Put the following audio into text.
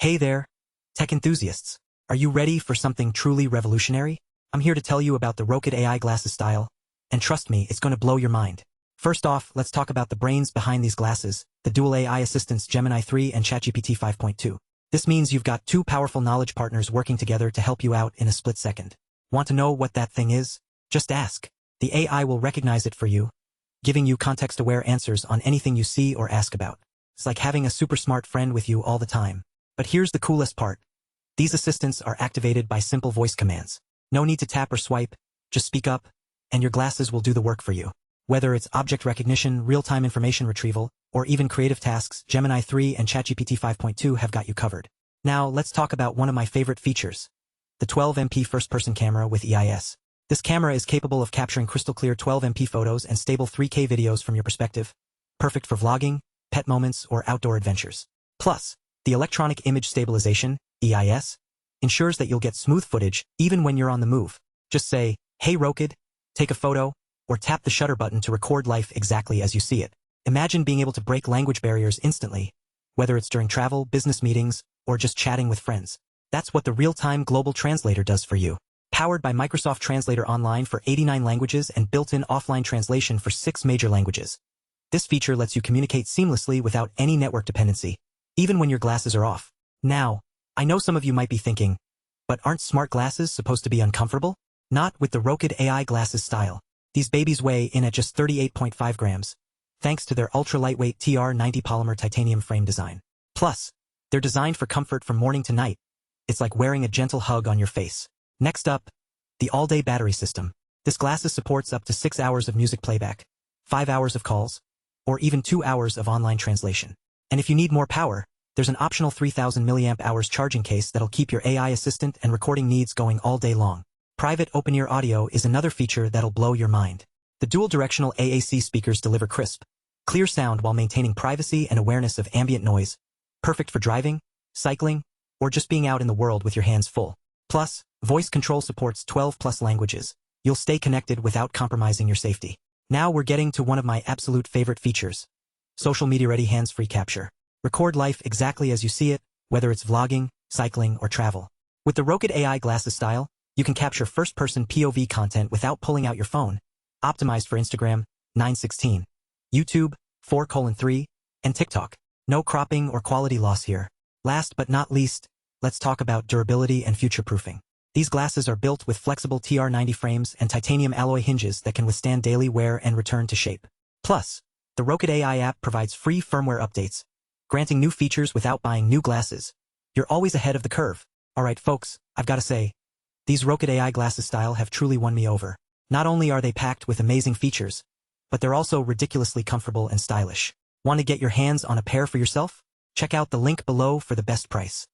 Hey there, tech enthusiasts. Are you ready for something truly revolutionary? I'm here to tell you about the Rokid AI Glasses Style, and trust me, it's going to blow your mind. First off, let's talk about the brains behind these glasses, the dual AI assistants Gemini 3 and ChatGPT 5.2. This means you've got two powerful knowledge partners working together to help you out in a split second. Want to know what that thing is? Just ask. The AI will recognize it for you, giving you context-aware answers on anything you see or ask about. It's like having a super smart friend with you all the time. But here's the coolest part. These assistants are activated by simple voice commands. No need to tap or swipe, just speak up, and your glasses will do the work for you. Whether it's object recognition, real-time information retrieval, or even creative tasks, Gemini 3 and ChatGPT 5.2 have got you covered. Now, let's talk about one of my favorite features, the 12MP first-person camera with EIS. This camera is capable of capturing crystal-clear 12MP photos and stable 3K videos from your perspective, perfect for vlogging, pet moments, or outdoor adventures. Plus, the electronic image stabilization, EIS, ensures that you'll get smooth footage even when you're on the move. Just say, "Hey Rokid, take a photo," or tap the shutter button to record life exactly as you see it. Imagine being able to break language barriers instantly, whether it's during travel, business meetings, or just chatting with friends. That's what the real-time global translator does for you. Powered by Microsoft Translator Online for 89 languages and built-in offline translation for 6 major languages. This feature lets you communicate seamlessly without any network dependency, even when your glasses are off. Now, I know some of you might be thinking, but aren't smart glasses supposed to be uncomfortable? Not with the Rokid AI Glasses Style. These babies weigh in at just 38.5 grams, thanks to their ultra-lightweight TR90 polymer titanium frame design. Plus, they're designed for comfort from morning to night. It's like wearing a gentle hug on your face. Next up, the all-day battery system. This glasses supports up to 6 hours of music playback, 5 hours of calls, or even 2 hours of online translation. And if you need more power, there's an optional 3000 mAh charging case that'll keep your AI assistant and recording needs going all day long. Private open-ear audio is another feature that'll blow your mind. The dual-directional AAC speakers deliver crisp, clear sound while maintaining privacy and awareness of ambient noise, perfect for driving, cycling, or just being out in the world with your hands full. Plus, voice control supports 12+ languages. You'll stay connected without compromising your safety. Now we're getting to one of my absolute favorite features, social media-ready hands-free capture. Record life exactly as you see it, whether it's vlogging, cycling, or travel. With the Rokid AI Glasses Style, you can capture first-person POV content without pulling out your phone, optimized for Instagram, 9:16, YouTube, 4:3, and TikTok. No cropping or quality loss here. Last but not least, let's talk about durability and future-proofing. These glasses are built with flexible TR90 frames and titanium alloy hinges that can withstand daily wear and return to shape. Plus, the Rokid AI app provides free firmware updates, granting new features without buying new glasses. You're always ahead of the curve. Alright folks, I've got to say, these Rokid AI Glasses Style have truly won me over. Not only are they packed with amazing features, but they're also ridiculously comfortable and stylish. Want to get your hands on a pair for yourself? Check out the link below for the best price.